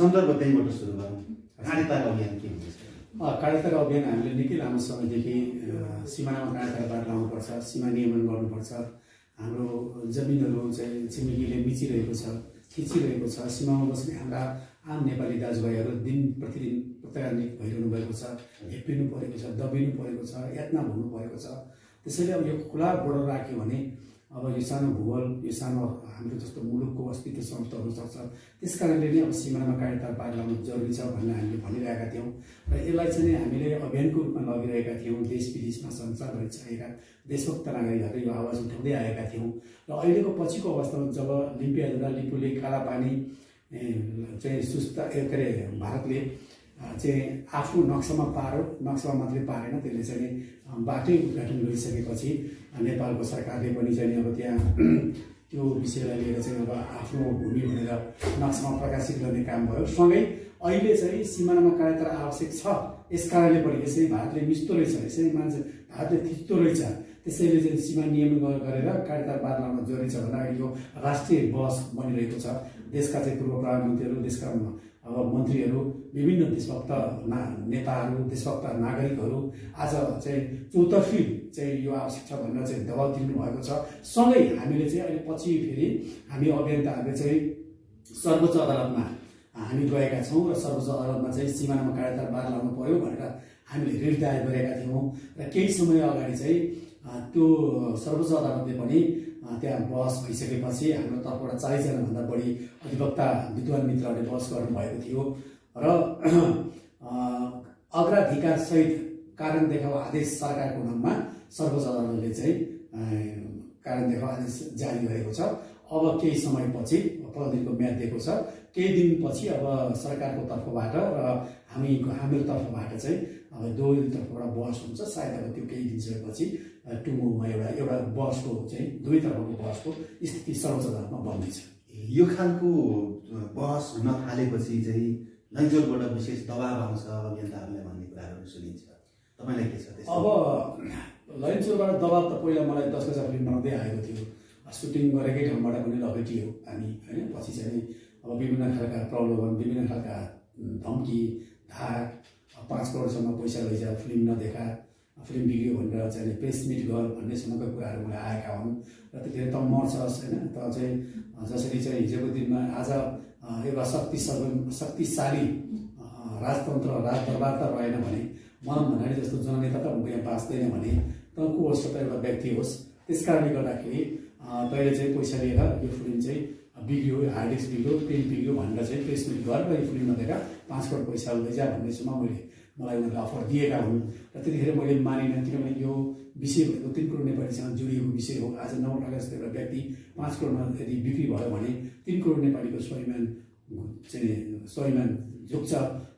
सन्दर्भ त्यहीबाट सुरु गरौँ। काँडेतार अभियान के हुँदैछ? काँडेतार अभियान हामीले निकै लामो समयदेखि सिमानामा काँडेतार बार लाउनुपर्छ, सीमा नियमन गर्नुपर्छ। हाम्रो जमिनहरू चाहिँ छिमेकीले मिचिरहेको छ, खिचिरहेको छ। सीमामा बस्ने हाम्रा आम नेपाली दाजुभाइहरू दिन प्रतिदिन प्रताडित भइरहनु भएको छ, हेपिनु परेको छ, दबिनु परेको छ, यातना भोग्नु परेको छ। त्यसैले अब यो खुला बोर्डर राख्यो भने अब यो सानो भूगोल, यो सानो हाम्रो जस्तो मुलुकको अस्तित्व समाप्त हुन सक्छ। त्यस कारणले नै अब सीमानामा काँडेतार बार लाउनु जरुरी छ भनेर हामीले भनिरहेका थियौँ र यसलाई चाहिँ हामीले अभियानको रूपमा लगिरहेका थियौँ। देश विदेशमा संसारभरि छाएका देशभक्त नागरिकहरूले यो आवाज उठाउँदै आएका थियौँ र अहिलेको पछिको अवस्थामा जब लिम्पियाधुरा लिपुले कालापानी चाहिँ सुस्ता के अरे भारतले चाहिँ आफ्नो नक्सामा पार्यो, नक्सामा मात्रै पारेन, त्यसले चाहिँ बाटै उद्घाटन गरिसकेपछि नेपालको सरकारले पनि चाहिँ अब त्यहाँ त्यो विषयलाई लिएर चाहिँ अब आफ्नो भूमि भनेर नक्सामा प्रकाशित गर्ने काम भयो। सँगै अहिले चाहिँ सिमानामा काँडेतार आवश्यक छ, यस कारणले पनि यसरी भारतले मिच्दो रहेछ, यसरी मान्छे भारतले थिच्दो रहेछ, त्यसैले चाहिँ सीमा नियमन गरेर काँडेतार बार लाउन जरुरी छ भनेर अहिले यो राष्ट्रिय बहस बनिरहेको छ। देशका चाहिँ पूर्व प्रधानमन्त्रीहरू, देशका अब मन्त्रीहरू, विभिन्न देशभक्त नेताहरू, देशभक्त नागरिकहरू आज चाहिँ चौतर्फी चाहिँ यो आवश्यक छ भनेर चाहिँ दबाउ दिनु भएको छ। सँगै हामीले चाहिँ अहिले पछि फेरि हामी अभियन्ताहरूले चाहिँ सर्वोच्च अदालतमा हामी गएका छौँ र सर्वोच्च अदालतमा चाहिँ सिमानामा काँडेतार बार लाउनु पर्यो भनेर हामीले रिट दायर गरेका थियौँ र केही समय अगाडि चाहिँ त्यो सर्वोच्च अदालतले पनि त्यहाँ बहस भइसकेपछि हाम्रो तर्फबाट 40 जनाभन्दा बढी अधिवक्ता विद्वान मित्रहरूले बहस गर्नुभएको थियो र अग्राधिकारसहित कारण देखाउ आदेश सरकारको नाममा सर्वोच्च अदालतले चाहिँ कारण देखाउ आदेश जारी गरेको छ। अब केही समयपछि 15 दिनको म्याद दिएको छ। केही दिनपछि अब सरकारको तर्फबाट र हाम्रो तर्फबाट चाहिँ अब दुवै तर्फबाट बहस हुन्छ। सायद अब त्यो केही दिनसम्मपछि टुङ्गोमा एउटा बहसको चाहिँ दुवै तर्फको बहसको स्थिति सर्वोच्च अदालतमा बन्दैछ। यो खालको बहस हुन थालेपछि चाहिँ लैनचौरबाट विशेष दबाब आउँछ अभियन्ताहरूले भन्ने कुराहरू सुनिन्छ। तपाईँलाई के छ त्यसमा? अब लैनचौरबाट दबाब त पहिला मलाई 10 गजा फिल्म बनाउँदै आएको थियो, सुटिङ गरेकै ठाउँबाट पनि लगेटियो हामी होइन। पछि चाहिँ अब विभिन्न खालका प्रलोभन, विभिन्न खालका धम्की, धाक, 5 करोडसम्म पैसा लैजा, फिल्म नदेखा, फिल्म बिग्रियो भनेर चाहिँ प्रेस मिट गर भन्नेसम्मका कुराहरू मलाई आएका हुन् र त्यतिखेर त मर्छस् होइन, त चाहिँ जसरी चाहिँ हिजोको दिनमा आज एउटा शक्तिशाली राजतन्त्र राजदरबार त रहेन भने मनम भण्डारी जस्तो जननेता त यहाँ बाँच्दैन भने त को होस् त एउटा व्यक्ति होस्। त्यस कारणले गर्दाखेरि तैँले चाहिँ पैसा लिएर यो फिल्म चाहिँ बिग्रियो, हार्ड डिस्क बिग्रियो, प्रिन्ट बिग्रियो भनेर चाहिँ प्रेस मिट गरेर यो फिल्म नदेखाएका 5 करोड पैसा लैजा भन्नेसम्म मलाई उनीहरूले अफर दिएका हुन् र त्यतिखेर मैले मानिनँ, किनभने यो विषय भनेको 3 करोड नेपालीसँग जोडिएको विषय हो। आज 9 लाख जस्तो एउटा व्यक्ति 5 करोडमा यदि बिक्री भयो भने 3 करोड नेपालीको स्वाभिमान झुक्छ,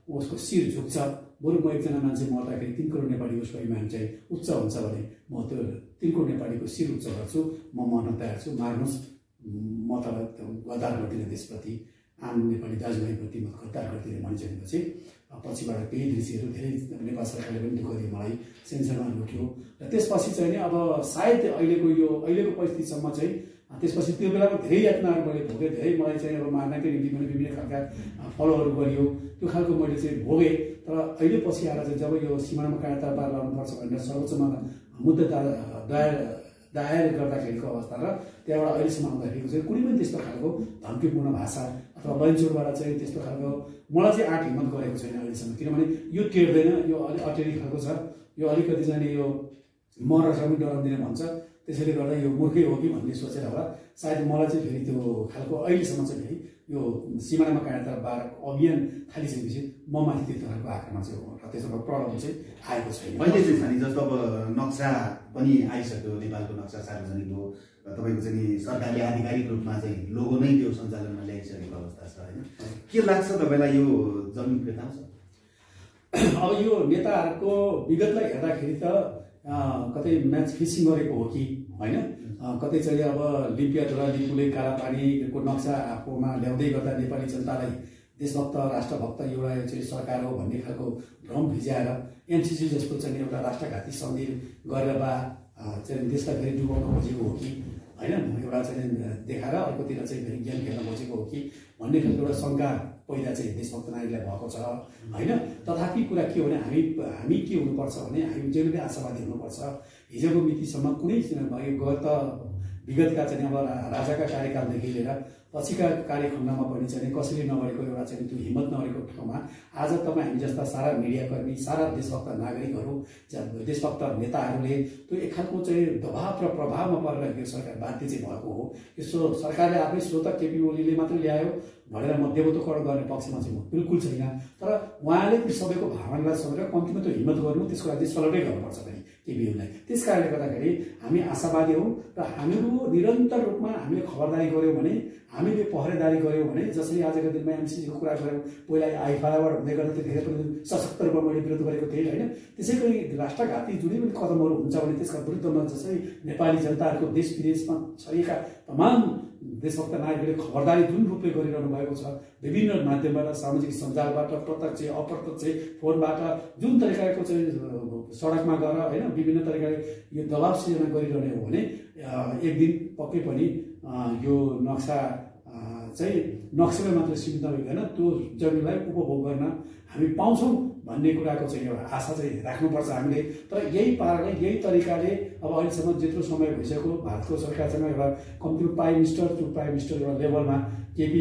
उसको शिर झुक्छ। बरु म एकजना मान्छे मर्दाखेरि 3 करोड नेपालीको स्वाभिमान चाहिँ उच्च हुन्छ भने म त्यो 3 करोड नेपालीको शिर उच्च गर्छु, म मर्न तयार छु, मार्नुहोस्, म तपाईँलाई गद्दार गर्दिनँ, देशप्रति आम नेपाली दाजुभाइप्रति म गद्दार गर्दिनँ भनिसकेपछि पछिबाट केही दृश्यहरू धेरै नेपाल सरकारले पनि दुःख दियो, मलाई सेन्सरमा लुट्यो र त्यसपछि चाहिँ नि अब सायद अहिलेको परिस्थितिसम्म चाहिँ त्यसपछि त्यो बेलामा धेरै यातनाहरू मैले भोगेँ। धेरै मलाई चाहिँ अब मार्नकै निम्ति पनि विभिन्न खालका फलोहरू गरियो, त्यो खालको मैले चाहिँ भोगेँ। तर अहिले पछि आएर चाहिँ जब यो सिमानामा काँडेतार बार लाउनुपर्छ भनेर सर्वोच्चमा मुद्दा दायर गर्दाखेरिको अवस्था र त्यहाँबाट अहिलेसम्म आउँदाखेरिको चाहिँ कुनै पनि त्यस्तो खालको धम्कीपूर्ण भाषा अथवा लैनचौरबाट चाहिँ त्यस्तो खालको मलाई चाहिँ आँट हिम्मत गरेको छैन अहिलेसम्म। किनभने यो टेर्दैन, यो अलिक अटेरी खालको छ, यो अलिकति चाहिँ यो मरेर पनि डराउँदैन भन्छ, त्यसैले गर्दा यो मूर्खै हो कि भन्ने सोचेर होला सायद मलाई चाहिँ फेरि त्यो खालको अहिलेसम्म चाहिँ फेरि यो सिमानामा काँडेतार बार अभियान थालिसकेपछि म माथि त्यस्तो खालको आक्रमण चाहिँ हो र त्यसको प्रब्लम चाहिँ आएको छैन। अहिले चाहिँ छ नि जस्तो अब नक्सा पनि आइसक्यो, नेपालको नक्सा सार्वजनिक हो, तपाईँको चाहिँ सरकारले आधिकारिक रूपमा चाहिँ लोगो नै त्यो सञ्चालनमा ल्याइसकेको अवस्था छ होइन। के लाग्छ तपाईँलाई यो जमिन फिर्ता आउँछ? अब यो नेताहरूको विगतलाई हेर्दाखेरि त कतै म्याच फिक्सिङ गरेको हो कि होइन, कतै चाहिँ अब लिम्पियाधुरा लिपुले कालापानीको नक्सा आफूमा ल्याउँदै गर्दा नेपाली जनतालाई देशभक्त राष्ट्रभक्त एउटा चाहिँ सरकार हो भन्ने खालको भ्रम भिजाएर एमसिसी जस्तो चाहिँ एउटा राष्ट्रघाती सन्धि गरेर बा चाहिँ देशलाई फेरि डुबाउन खोजेको हो कि होइन, एउटा चाहिँ देखाएर अर्कोतिर चाहिँ फेरि गेम खेल्न खोजेको हो कि भन्ने खालको एउटा शङ्का पहिला चाहिँ देशभक्त नागरिकलाई भएको छ होइन। तथापि कुरा के हो भने हामी के हुनुपर्छ भने हामी जहिले आशावादी हुनुपर्छ। हिजोको मितिसम्म कुनै विगतका चाहिँ अब राजाका कार्यकालदेखि लिएर पछिका कार्यखण्डमा पनि चाहिँ कसैले नगरेको एउटा चाहिँ त्यो हिम्मत नगरेको ठाउँमा आज तपाईँ हामी जस्ता सारा मिडियाकर्मी, सारा देशभक्त नागरिकहरू, देशभक्त नेताहरूले त्यो एक खालको चाहिँ दबाव र प्रभावमा परेर यो सरकार बाध्य चाहिँ भएको हो। यसो सरकारले आफै स्वत केपी ओलीले मात्रै ल्यायो भनेर म देवत्वकरण गर्ने पक्षमा चाहिँ म बिल्कुल छैन। तर उहाँले ती सबैको भावनालाई समेटेर कम्तीमा त्यो हिम्मत गर्नु, त्यसको लागि सलटै गर्नुपर्छ पनि केपी ओलीलाई। त्यस कारणले गर्दाखेरि हामी आशावादी हौँ र हामीहरू निरन्तर रूपमा हामीले खबरदारी गऱ्यौँ भने, हामीले पहरेदारी गऱ्यौँ भने, जसरी आजको दिनमा एमसिसीको कुरा गऱ्यौँ, पहिला आइफाबाट हुँदै गर्दा त्यतिखेर पनि सशक्त रूपमा मैले विरोध गरेको थिएँ होइन। त्यसै गरी राष्ट्रघाती जुनै पनि कदमहरू हुन्छ भने त्यसका विरुद्धमा जसरी नेपाली जनताहरूको देश विदेशमा छरिएका तमाम देशभक्त नागरिकले खबरदारी जुन रूपले गरिरहनु भएको छ, विभिन्न माध्यमबाट, सामाजिक सञ्जालबाट, प्रत्यक्ष अप्रत्यक्ष फोनबाट जुन तरिकाको चाहिँ सडकमा गएर होइन विभिन्न तरिकाले यो दबाव सिर्जना गरिरहने हो भने एक दिन पक्कै पनि यो नक्सा चाहिँ नक्साले मात्र सीमित नभइकन त्यो जमिनलाई उपभोग गर्न हामी पाउँछौँ भन्ने कुराको चाहिँ एउटा आशा चाहिँ राख्नुपर्छ हामीले। तर यही पाराले, यही तरिकाले अब अहिलेसम्म त्यत्रो समय भइसक्यो भारतको सरकारसँग एउटा कम्तीमा prime minister to prime minister एउटा लेभलमा केपी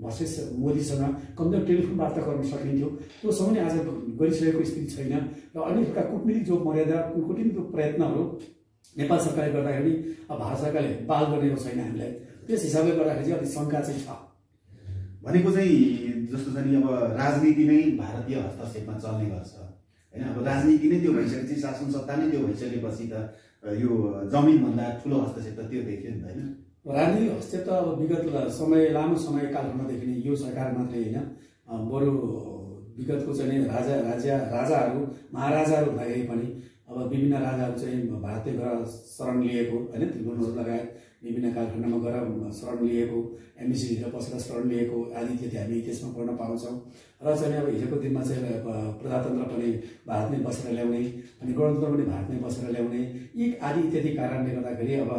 भर्सेस मोदीसँग कम्तीमा टेलिफोन वार्ता गर्न सकिन्थ्यो, त्यो समय आज गरिसकेको स्थिति छैन। र अनेकका कूटनीतिक जो मर्यादा, कूटनीतिक प्रयत्नहरू नेपाल सरकारले गर्दाखेरि अब भारत सरकारले पाल गरेको छैन हामीलाई। त्यस हिसाबले गर्दाखेरि चाहिँ अलिक शङ्का चाहिँ छ। भनेको चाहिँ जस्तो छ नि अब राजनीति नै भारतीय हस्तक्षेपमा चल्ने गर्छ होइन। अब राजनीति नै त्यो भइसकेपछि, शासन सत्ता नै त्यो भइसकेपछि त यो जमिनभन्दा ठुलो हस्तक्षेप त त्यो देखियो नि त होइन। राजनीतिक हस्तक्षेप त अब विगत लामो समय कालखण्डदेखि नै यो सरकार मात्रै होइन, बरु विगतको चाहिँ राजाहरू महाराजाहरू हुँदाखेरि पनि अब विभिन्न राजाहरू चाहिँ भारतीय गएर शरण लिएको होइन, त्रिभुवनहरू लगायत विभिन्न कालखण्डमा गएर शरण लिएको, एमबिसीभित्र पसेर शरण लिएको आदि इत्यादि हामी त्यसमा पढ्न पाउँछौँ। र चाहिँ अब हिजोको दिनमा चाहिँ प्रजातन्त्र पनि भारतमै बसेर ल्याउने अनि गणतन्त्र पनि भारतमै बसेर ल्याउने यी आदि इत्यादि कारणले गर्दाखेरि अब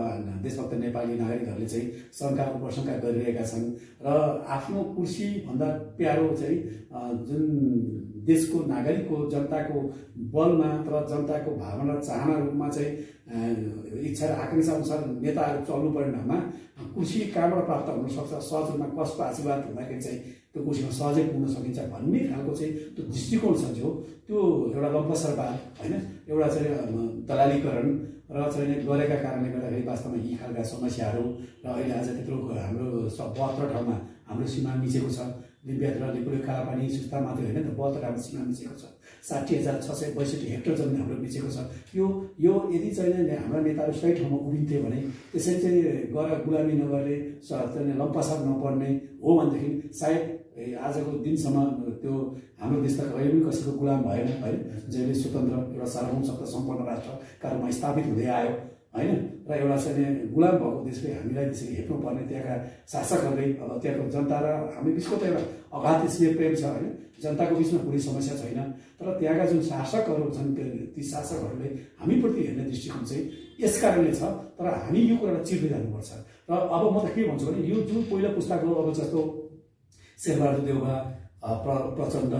देशभक्त नेपाली नागरिकहरूले चाहिँ शङ्का उपशङ्का गरिरहेका छन्। र आफ्नो कुर्सीभन्दा प्यारो चाहिँ जुन देशको नागरिकको जनताको बलमा अथवा जनताको भावना चाहना रूपमा चाहिँ इच्छा र आकांक्षा अनुसार नेताहरू चल्नु पर्ने ठाउँमा कुर्सी कहाँबाट प्राप्त हुन सक्छ, सहज रूपमा कसको आशीर्वाद हुँदाखेरि चाहिँ त्यो कुर्सीमा सहजै पुग्न सकिन्छ भन्ने खालको चाहिँ त्यो दृष्टिकोण छ जो त्यो एउटा लम्पसरवाद होइन, एउटा चाहिँ दलालीकरण र चाहिँ गरेका कारणले गर्दाखेरि वास्तवमा यी खालका समस्याहरू र अहिले आज त्यत्रो हाम्रो 72 ठाउँमा हाम्रो सीमा मिचेको छ। लिम्बियातिर लिपुले कालापानी सुस्ता मात्रै होइन त 72 ठाउँमा सीमा मिचेको छ। 60,662 हेक्टर जमिन हाम्रो मिचेको छ। यो यदि चाहिँ हाम्रा नेताहरू सही ठाउँमा उभिन्थे भने, त्यसरी चाहिँ गएर गुलामी नगर्ने, चाहिँ लम्पासाप नपर्ने हो भनेदेखि सायद आजको दिनसम्म त्यो हाम्रो देश त कहिले पनि कसैको गुलाम भएन होइन। जहिले स्वतन्त्र एउटा सार्वभौम सत्ता सम्पन्न राष्ट्रका रूपमा स्थापित हुँदै आयो होइन। र एउटा चाहिँ गुलाम भएको देशले हामीलाई त्यसरी हेप्नु पर्ने, त्यहाँका शासकहरूले अब त्यहाँको जनता र हामी बिचको त एउटा अगाध स्नेह प्रेम छ होइन, जनताको बिचमा कुनै समस्या छैन। तर त्यहाँका जुन शासकहरू छन् ती शासकहरूले हामीप्रति हेर्ने दृष्टिकोण चाहिँ यस कारणले छ। तर हामी यो कुरालाई चिर्दै जानुपर्छ। र अब म त के भन्छु भने यो जुन पहिलो पुस्ताको अब जस्तो शेरबहादुर देउवा, प्रचण्ड,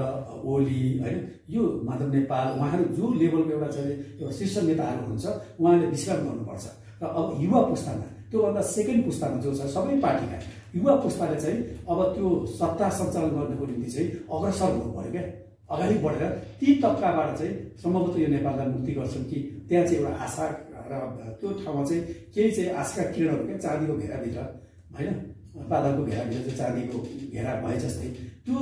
ओली होइन, यो माधव नेपाल, उहाँहरू जो लेभलको एउटा चाहिँ एउटा शीर्ष नेताहरू हुनुहुन्छ उहाँले विश्राम गर्नुपर्छ। र अब युवा पुस्तामा, त्योभन्दा सेकेन्ड पुस्तामा जो छ सबै पार्टीका युवा पुस्ताले चाहिँ अब त्यो सत्ता सञ्चालन गर्नको निम्ति चाहिँ अग्रसर हुनु पर्यो क्या, अगाडि बढेर ती तबकाबाट चाहिँ सम्भवतः यो नेपाललाई मुक्ति गर्छन् कि त्यहाँ चाहिँ एउटा आशा र त्यो ठाउँमा चाहिँ केही चाहिँ आशाका किरणहरू क्या चाँदीको घेराभित्र होइन, बादलको घेराभित्र चाहिँ चाँदीको घेरा भए जस्तै त्यो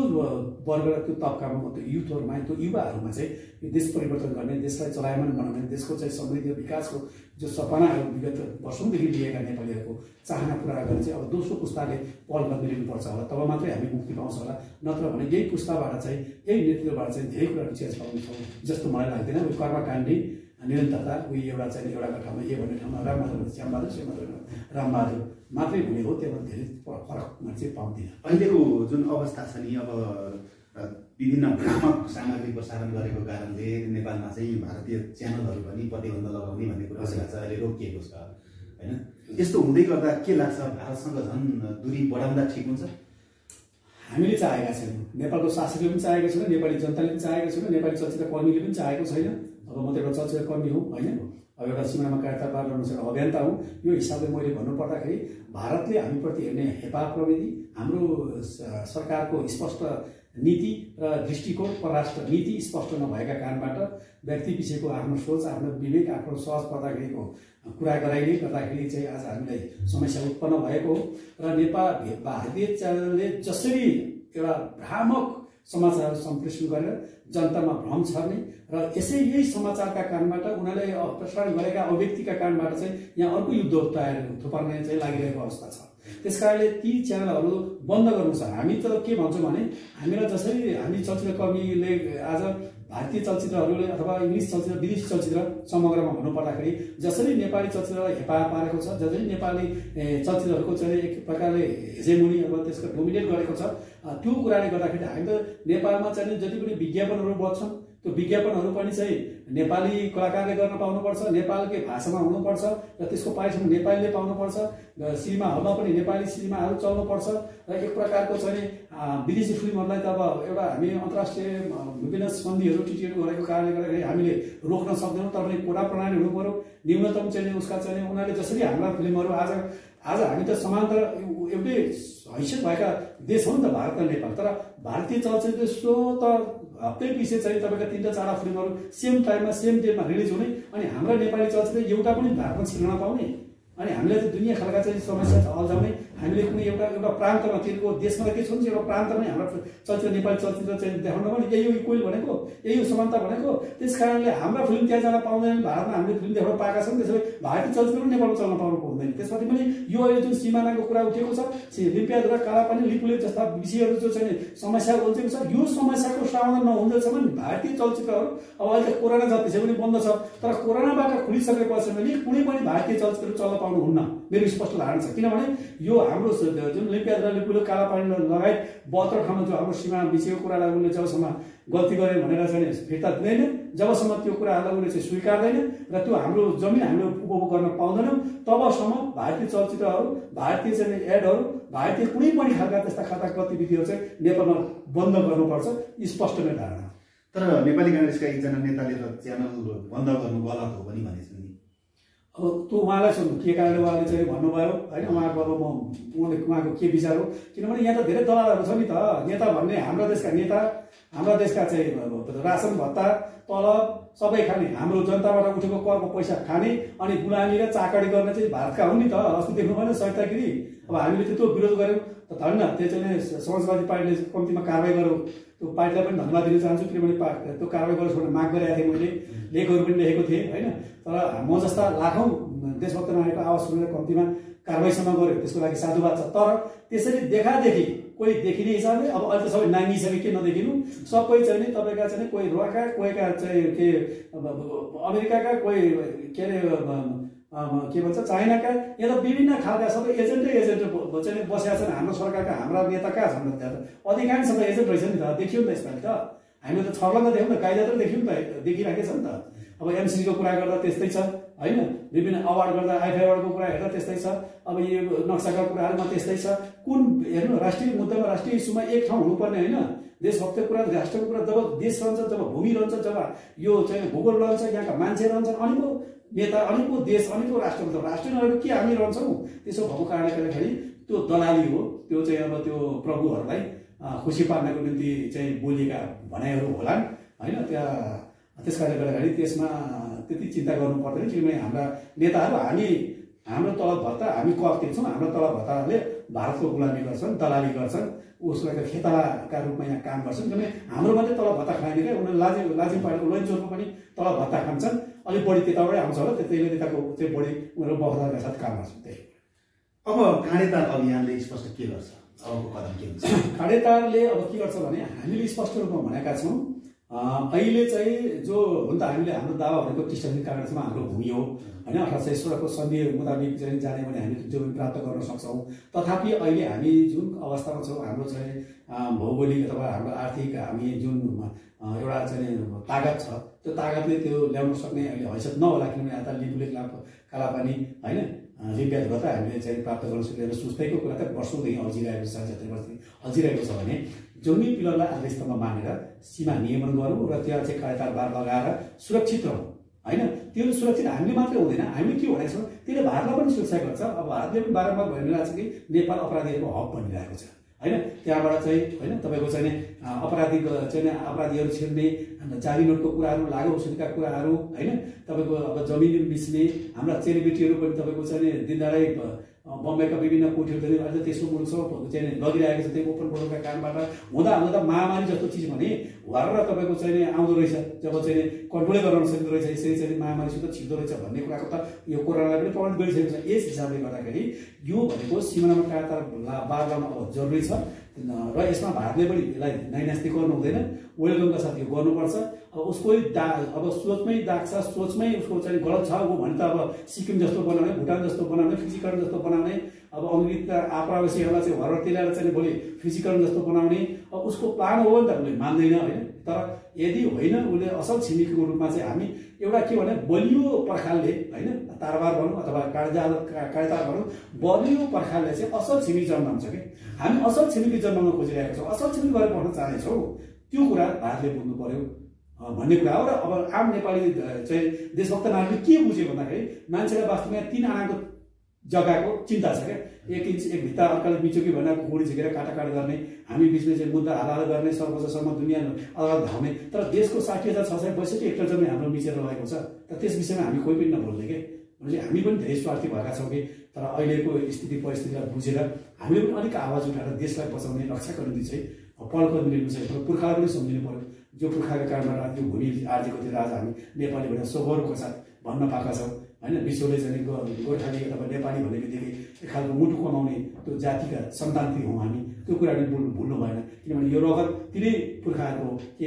वर्ग र त्यो तबकामा त्यो युथहरूमा, त्यो युवाहरूमा चाहिँ यो देश परिवर्तन गर्ने, देशलाई चलायमान बनाउने, देशको चाहिँ समृद्धि विकासको जो सपनाहरू विगत वर्षौँदेखि लिएका नेपालीहरूको चाहना पुरा गर्ने चाहिँ अब दोस्रो पुस्ताले पहल गर्न लिनुपर्छ होला, तब मात्रै हामी मुक्ति पाउँछ होला। नत्र भने यही पुस्ताबाट चाहिँ, यही नेतृत्वबाट चाहिँ धेरै कुराहरू चेन्ज पाउनेछौँ जस्तो मलाई लाग्दैन। उयो कर्मकाण्डी निरन्तरता उयो एउटा चाहिँ एउटाको ठाउँमा ए भन्ने ठाउँमा रामबहादुर श्यामबहादुर, श्यामबहादुर रामबहादुर मात्रै हुने हो, त्योभन्दा धेरै फरक चाहिँ पाउँदैन। अहिलेको जुन अवस्था छ नि, अब विभिन्न भ्रामक सामग्री प्रसारण गरेको कारणले नेपालमा चाहिँ भारतीय च्यानलहरू पनि प्रतिबन्ध लगाउने भन्ने कुरा छ, अहिले रोकिएको छ होइन। यस्तो हुँदै गर्दा के लाग्छ, भारतसँग झन् दूरी बढाउँदा ठिक हुन्छ? हामीले चाहेका छैनौँ, नेपालको शासकले पनि चाहेको छैन, नेपाली जनताले पनि चाहेको छैन, नेपाली चलचित्र कर्मीले पनि चाहेको छैन। अब म त एउटा चलचित्र कर्मी हुँ होइन, अब एउटा सिमानामा कायरता पार अनुसार अभियन्ता हुँ। यो हिसाबले मैले भन्नुपर्दाखेरि भारतले हामीप्रति हेर्ने हेपा प्रविधि, हाम्रो सरकारको स्पष्ट नीति र दृष्टिकोण, परराष्ट्र नीति स्पष्ट नभएका कारणबाट व्यक्ति पिछेको आफ्नो सोच, आफ्नो विवेक, आफ्नो सहज पर्दाखेरिको कुरा गराइले गर्दाखेरि चाहिँ आज हामीलाई समस्या उत्पन्न भएको हो। र नेपाल भारतीय च्यानलले जसरी एउटा भ्रामक समाचार सम्प्रेषण गरेर जनतामा भ्रम छर्ने र यही समाचारका कारणबाट उनीहरूले प्रसारण गरेका अभिव्यक्तिका कारणबाट चाहिँ यहाँ अर्को युद्ध तयार थुपार्ने चाहिँ लागिरहेको अवस्था छ। त्यसकारणले ती च्यानलहरू बन्द गर्नु छ। हामी त के भन्छौँ भने हामीलाई जसरी हामी चलचित्र कर्मीले आज भारतीय चलचित्रहरूले अथवा इङ्ग्लिस चलचित्र, विदेशी चलचित्र समग्रमा भन्नुपर्दाखेरि जसरी नेपाली चलचित्रलाई हेपा पारेको छ, जसरी नेपाली चलचित्रहरूको चाहिँ एक प्रकारले हेजेमोनी अथवा त्यसको डोमिनेट गरेको छ, त्यो कुराले गर्दाखेरि हामी त नेपालमा चाहिँ जति पनि विज्ञापनहरू बढ्छन् त्यो विज्ञापनहरू पनि चाहिँ नेपाली कलाकारले गर्न पाउनुपर्छ, नेपालकै भाषामा हुनुपर्छ र त्यसको पारिश्रम नेपालीले पाउनुपर्छ। सिनेमा हलमा पनि नेपाली सिनेमाहरू चल्नुपर्छ र एक प्रकारको चाहिँ विदेशी फिल्महरूलाई त अब एउटा हामी अन्तर्राष्ट्रिय विभिन्न सन्धिहरू टिटीहरू गरेको कारणले गर्दाखेरि हामीले रोक्न सक्दैनौँ। तर कोडा प्रणाली हुनु पर्यो, न्यूनतम चाहिँ उसका चाहिँ उनीहरूले जसरी हाम्रा फिल्महरू आज हामी त समान्तर एउटै हैसियत भएका देश हो नि त भारत र नेपाल। तर भारतीय चलचित्र सो त हप्तै पछि चाहिँ तपाईँका 3-4 फिल्महरू सेम टाइममा सेम डेटमा रिलिज हुने, अनि हाम्रा नेपाली चलचित्र एउटा पनि भारतमा छिर्न नपाउने, अनि हामीलाई चाहिँ दुनियाँ खालका चाहिँ समस्या अल्झाउने। हामीले कुनै एउटा प्रान्तमा तिनको देशमा के छ भने एउटा प्रान्तमै हाम्रो चलचित्र नेपाली चलचित्र चाहिँ देखाउन पनि यही हो इक्वल भनेको, यही हो समानता भनेको। त्यस कारणले हाम्रा फिल्म त्यहाँ जान पाउँदैन, भारतमा हामीले फिल्म देखाउन पाएका छौँ, त्यसैले भारतीय चलचित्र पनि नेपालमा चल्न पाउनु हुँदैन। त्यसपछि पनि यो अहिले जुन सिमानाको कुरा उठेको छ, लिम्पियाधुरा, कालापानी, लिपुले जस्ता विषयहरू जो चाहिँ समस्या उल्झेको छ, यो समस्याको समाधान नहुँदैसम्म भारतीय चलचित्रहरू अब अहिले कोरोना जति चाहिँ पनि बन्द छ, तर कोरोनाबाट खुलिसकेपछि पनि कुनै पनि भारतीय चलचित्र चल्न पाउनुहुन्न, मेरो स्पष्ट धारणा छ। किनभने यो हाम्रो जुन लिम्पियाधुरा, लिपुले, कालापानी लगायत 72 ठाउँमा जो हाम्रो सीमा बिचेको कुरालाई उनले जबसम्म गल्ती गरे भनेर चाहिँ फिर्ता दिँदैन, जबसम्म त्यो कुराहरूलाई उनले चाहिँ स्वीकार्दैन र त्यो हाम्रो जमिन हामीले उपभोग गर्न पाउँदैनौँ, तबसम्म भारतीय चलचित्रहरू, भारतीय चाहिँ एडहरू, भारतीय कुनै पनि खालका त्यस्ता खाता गतिविधिहरू चाहिँ नेपालमा बन्द गर्नुपर्छ, स्पष्ट नै धारणा। तर नेपाली काङ्ग्रेसका एकजना नेताले त च्यानल बन्द गर्नु गलत हो पनि भनेछन् नि। अब त्यो उहाँलाई सोध्नु के कारणले उहाँले चाहिँ भन्नुभयो होइन, उहाँको अब उहाँको के विचार हो। किनभने यहाँ त धेरै दलालहरू छ नि त, नेता भन्ने हाम्रा देशका चाहिँ रासन भत्ता, तलब सबै खाने, हाम्रो जनताबाट उठेको करको पैसा खाने, अनि गुलामी र चाकडी गर्ने चाहिँ भारतका हुन् नि त। अस्ति देख्नु भएन सहितागिरी, अब हामीले त्यो विरोध गऱ्यौँ त धन्न, त्यो चाहिँ समाजवादी पार्टीले कम्तीमा कारवाही गऱ्यौँ, त्यो पार्टीलाई पनि धन्यवाद दिन चाहन्छु। किनभने त्यो कारवाही गरोस् भनेर माग गरेका थिएँ, मैले लेखहरू पनि लेखेको थिएँ होइन। तर म जस्ता लाखौँ देशभक्त नायकको आवाज सुनेर कम्तीमा कारवाहीसम्म गऱ्यो, त्यसको लागि साधुवाद छ। तर त्यसरी देखादेखि कोही देखिने हिसाबले अब अहिले त सबै नाङ्गिसके के नदेखिनु, सबै चाहिँ नि तपाईँका चाहिँ कोही रुवाका, कोहीका चाहिँ के अमेरिकाका, कोही के अरे के भन्छ चाइनाका, यहाँ त विभिन्न खालका सबै एजेन्ट चाहिँ बसेका छन्। हाम्रो सरकारका हाम्रा नेता कहाँ छन् त, त्यहाँ त अधिकांश सबै एजेन्ट रहेछ नि त, देखियो नि त यसपालि त। हामीले त छर्लङ्ग देख्यौँ त, कायदा त देख्यौँ नि त, देखिराखेको छ नि त। अब एमसीको कुरा गर्दा त्यस्तै छ होइन, विभिन्न अवार्ड गर्दा आइफा अवार्डको कुरा हेर्दा त्यस्तै छ, अब यो नक्साका कुराहरूमा त्यस्तै छ। कुन हेर्नु राष्ट्रिय मुद्दामा, राष्ट्रिय इस्युमा एक ठाउँ हुनुपर्ने होइन। देशभक्तको कुरा, राष्ट्रको कुरा, जब देश रहन्छ, जब भूमि रहन्छ, जब यो चाहिँ भूगोल रहन्छ, यहाँका मान्छे रहन्छन्, अनि पो नेता, अनि पो देश, अनि पो राष्ट्र हुन्छ। राष्ट्र नरहेको के हामी रहन्छौँ? त्यसो भएको कारणले गर्दाखेरि त्यो दलाली हो, त्यो चाहिँ अब त्यो प्रभुहरूलाई खुसी पार्नको निम्ति चाहिँ बोलिएका भनाइहरू होलान् होइन। त्यस कारणले गर्दाखेरि त्यसमा त्यति चिन्ता गर्नु पर्दैन। किनभने हाम्रा नेताहरू, हाम्रो तलब भत्ता हामी कर तिर्छौँ, हाम्रो तलब भत्ताले भारतको गुलामी गर्छन्, दलाली गर्छन्, उसलाई खेतालाका रूपमा यहाँ काम गर्छन्। किनभने हाम्रो मात्रै तलब भत्ता खाएन क्या, उनीहरूले लाजिम पार्टीको लैनचोरको पनि तलब भत्ता खान्छन्। अलिक बढी त्यताबाटै आउँछ होला, त्यसले नेताको चाहिँ बढी उनीहरू वफादारका साथ काम गर्छन्। त्यही अब काँडेतार अभियानले स्पष्ट के गर्छ, अबको कदम के हुन्छ? काँडेतारले अब के गर्छ भने हामीले स्पष्ट रूपमा भनेका छौँ, अहिले चाहिँ जो हुन त हामीले हाम्रो दावा भनेको टिस्टासिङ काँग्रेसमा हाम्रो भूमि हो होइन। 1816 को सन्धि मुताबिक चाहिँ जाने भने हामी त्यो जमिन प्राप्त गर्न सक्छौँ। तथापि अहिले हामी जुन अवस्थामा छौँ, हाम्रो चाहिँ भौगोलिक अथवा हाम्रो आर्थिक हामी जुन एउटा चाहिँ तागत छ, त्यो तागतले त्यो ल्याउन सक्ने अहिले हैसियत नहोला। किनभने यता लिपुले कालापानी होइन, लिप्यात गर्दा हामीले चाहिँ प्राप्त गर्न सक्दैन। सुस्तैको कुरा त वर्षौँदेखि अल्झिरहेको छ, 70 वर्षदेखि अल्झिरहेको छ भने जमिनी पिलरलाई आधारस्तम्भ मानेर सीमा नियमन गरौँ र त्यहाँ चाहिँ कायदार बार लगाएर सुरक्षित रहौँ होइन। त्यो सुरक्षित हामीले मात्रै हुँदैन, हामीले के भनेको छौँ त्यसले भारतलाई पनि सुरक्षा गर्छ। अब भारतले पनि बारम्बार भनिरहेको छ कि नेपाल अपराधीहरूको हब बनिरहेको छ होइन। त्यहाँबाट चाहिँ होइन तपाईँको चाहिँ अपराधीहरू छिर्ने जाली नोटको कुराहरू, लागु औषधिका कुराहरू होइन, तपाईँको अब जमिन बेच्ने हाम्रा चेलीबेटीहरू पनि तपाईँको चाहिँ दिनदाडै बम्बईका विभिन्न कोठीहरू अहिले तेस्रो मुलुक चाहिँ लगिरहेको छ। त्यो ओपन बोर्डरका कारणबाट हुँदा महामारी जस्तो चिज भने भएर तपाईँको चाहिँ आउँदो रहेछ, जब चाहिँ कन्ट्रोलै गर्न सक्दो रहेछ, यसरी चाहिँ महामारीसित छिर्दो रहेछ भन्ने कुराको त यो कोरोनालाई पनि प्रमाणित गरिसकेको छ। यस हिसाबले गर्दाखेरि यो भनेको सीमानामा कायदा बार लगाउन अब जरुरी छ र यसमा भारतले पनि यसलाई नाइनास्ती गर्नु हुँदैन, वेलकमका साथ यो गर्नुपर्छ। अब उसको अब सोचमै दाग्छ, सोचमै उसको चाहिँ गलत छ हो भने त अब सिक्किम जस्तो बनाउने, भुटान जस्तो बनाउने, फिजीकरण जस्तो बनाउने, अब अङ्ग्रेजका आप्रवासीहरूलाई चाहिँ घरबाट तिलाएर चाहिँ भोलि फिजीकरण जस्तो बनाउने अब उसको प्लान हो नि त, उसले मान्दैन होइन। तर यदि होइन उसले असल छिमेकीको रूपमा चाहिँ हामी एउटा के भने बलियो पर्खालले होइन, तारबार भनौँ अथवा कायदार भनौँ, बलियो पर्खालले चाहिँ असल छिमेकी जन्माउँछ कि हामी असल छिमेकी जन्माउन खोजिरहेका छौँ, असल छिमेकी गरेर पढ्न चाहनेछौँ। त्यो कुरा भारतले बुझ्नु पर्यो भन्ने कुरा हो। र अब आम नेपाली चाहिँ देशभक्त नागरिकले के बुझ्यो भन्दाखेरि मान्छेलाई वास्तवमा 3 आनाको जग्गाको चिन्ता छ क्या। 1 इन्च 1 भित्ता अर्काले मिचोकी भनेर गोडी झिकेर काटाकाट गर्ने, हामी बिचमा चाहिँ मुद्दा हाल गर्ने, सर्वोच्चसम्म दुनियाँ अदालत धाउने। तर देशको 60,662 हेक्टर जमिन हाम्रो मिचेर रहेको छ। त त्यस विषयमा हामी कोही पनि नबोल्ने के, भनेपछि हामी पनि धेरै स्वार्थी भएका छौँ कि। तर अहिलेको स्थिति परिस्थितिलाई बुझेर हामीले पनि अलिक आवाज उठाएर देशलाई बचाउने, रक्षाको निम्ति चाहिँ पहल मिल्नु छ। पुर्खालाई पनि सम्झिनु पर्यो, जो पुर्खाको कारणबाट त्यो भूमि आर्जेको थियो आज हामी नेपाली भनेर सगौरवको साथ भन्न पाएका छौँ होइन। विश्वले चाहिँ गोर्खाली अथवा नेपाली भने बित्तिकै एक खालको मुटु कमाउने त्यो जातिका सन्तान हौँ हामी, त्यो कुरा पनि भुल्नु भएन। किनभने यो रगत तिनै पुर्खाहरूको के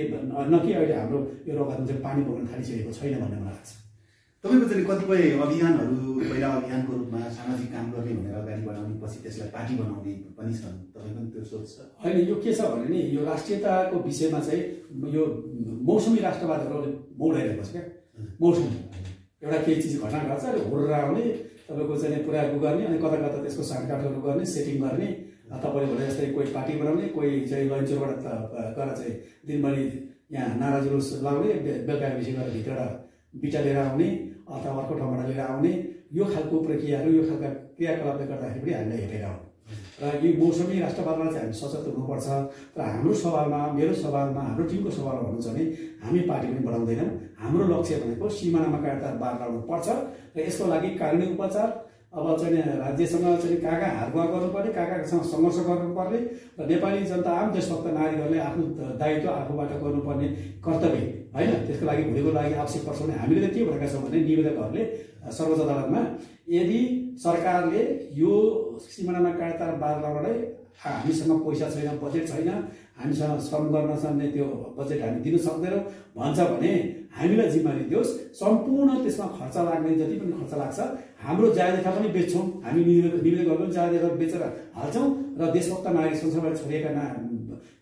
न कि अहिले हाम्रो यो रगतमा चाहिँ पानी बग्न थालिसकेको छैन भन्ने मलाई लाग्छ। तपाईँको चाहिँ कतिपय अभियानहरू पहिला अभियानको रूपमा सामाजिक काम गर्ने भनेर अगाडि बढाउने, पछि त्यसलाई पार्टी बनाउने पनि छन्, तपाईँको त्यो सोच छ? होइन, यो के छ भने नि यो राष्ट्रियताको विषयमा चाहिँ यो मौसमी राष्ट्रवादहरू मोडाइरहेको छ क्या। मौसमी एउटा केही चिज घटना घट्छ अरे हुर्रा आउने, तपाईँको चाहिँ पुरा गर्ने अनि कता कता त्यसको सानकाठहरू गर्ने, सेटिङ गर्ने, तपाईँले भने जस्तै कोही पार्टी बनाउने, कोही चाहिँ लन्चरबाट गएर चाहिँ दिनभरि यहाँ नारा जुलुस लाउने, बेलुका विषय गरेर भित्रबाट बिटा लिएर आउने अथवा अर्को ठाउँबाट लिएर आउने, यो खालको प्रक्रियाहरू, यो खालका क्रियाकलापले गर्दाखेरि पनि हामीलाई हेरेर आउने। र यो मौसमी राष्ट्रवादमा चाहिँ हामी सचेत हुनुपर्छ। र हाम्रो सवालमा, मेरो सवालमा, हाम्रो टिमको सवालमा भन्नु छ भने हामी पार्टी पनि बढाउँदैनौँ। हाम्रो लक्ष्य भनेको सिमानामा कायदा बार लगाउनु पर्छ र यसको लागि कानुनी उपचार अब चाहिँ राज्यसँग चाहिँ कहाँ हातगुहा गर्नुपर्ने, कहाँसँग सङ्घर्ष गर्नुपर्ने र नेपाली जनता आम देशभक्त नागरिकहरूले आफ्नो दायित्व आफूबाट गर्नुपर्ने कर्तव्य होइन। त्यसको लागि भोलिको लागि आवश्यक पर्छ भने हामीले के भनेका छौँ भने निवेदकहरूले सर्वोच्च अदालतमा यदि सरकारले यो सिमानामा कायदा बार लगाउनलाई हामीसँग पैसा छैन, बजेट छैन, हामीसँग श्रम गर्न सक्ने त्यो बजेट हामी दिन सक्दैनौँ भन्छ भने हामीलाई जिम्मेवारी दियोस्। सम्पूर्ण त्यसमा खर्च लाग्ने जति पनि खर्च लाग्छ हाम्रो जायदेखा पनि बेच्छौँ, हामी निवेदकहरू पनि जायदेखा बेचेर हाल्छौँ र देशभक्त नागरिक संसारबाट छोडिएका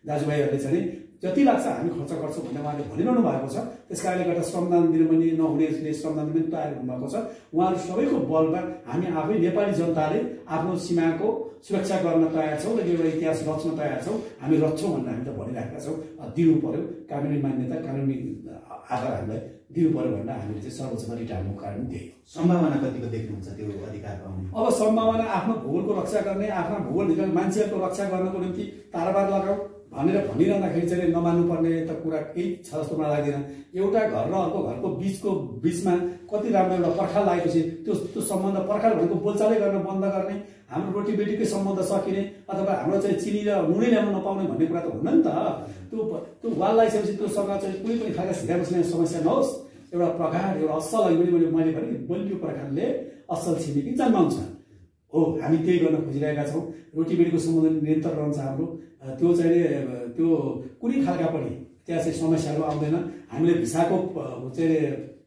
दाजुभाइहरूले चाहिँ जति लाग्छ हामी खर्च गर्छौँ भन्ने उहाँले भनिरहनु भएको छ। त्यस कारणले गर्दा श्रमदान दिन पनि नहुनेले श्रमदान पनि तयार हुनुभएको छ। उहाँहरू सबैको बलमा हामी आफै नेपाली जनताले आफ्नो सीमाको सुरक्षा गर्न तयार छौँ र एउटा इतिहास रच्न तयार छौँ, हामी रच्छौँ भनेर हामी त भनिराखेका छौँ। दिनु पर्यो, कानुनी मान्यता, कानुनी आधार हामीलाई दिनु पर्यो भनेर हामीले चाहिँ सर्वोच्चमा रिट हाल्नु कारण त्यही हो। सम्भावना कतिको देख्नुहुन्छ त्यो अधिकार पाउने? अब सम्भावना आफ्नो भूगोलको रक्षा गर्ने, आफ्ना भूगोलभित्र मान्छेहरूको रक्षा गर्नको निम्ति तारबार लगाऊ भनेर भनिरहँदाखेरि चाहिँ नमान्नुपर्ने त कुरा केही छ जस्तो मलाई लाग्दैन। एउटा घर र अर्को घरको बिचमा कति राम्रो एउटा पर्खाल लागेपछि त्यो सम्बन्ध, पर्खाल भनेको बोलचालै गर्न बन्द गर्ने, हाम्रो रोटी बेटीकै सम्बन्ध सकिने अथवा हाम्रो चाहिँ चिनी र नुनै ल्याउन नपाउने भन्ने कुरा त हुन्न नि त। त्यो वाल लगाइसकेपछि त्योसँग चाहिँ कुनै पनि खालका सिधा बस्ने समस्या नहोस्। एउटा प्रगाढ, एउटा असल मैले भने बलियो प्रकारले असल छिमेकी जन्माउँछ हो। हामी त्यही गर्न खोजिरहेका छौँ। रोटी बेटीको सम्बन्ध निरन्तर रहन्छ हाम्रो, त्यो चाहिँ त्यो कुनै खालका पनि त्यहाँ चाहिँ समस्याहरू आउँदैन। हामीले भिसाको चाहिँ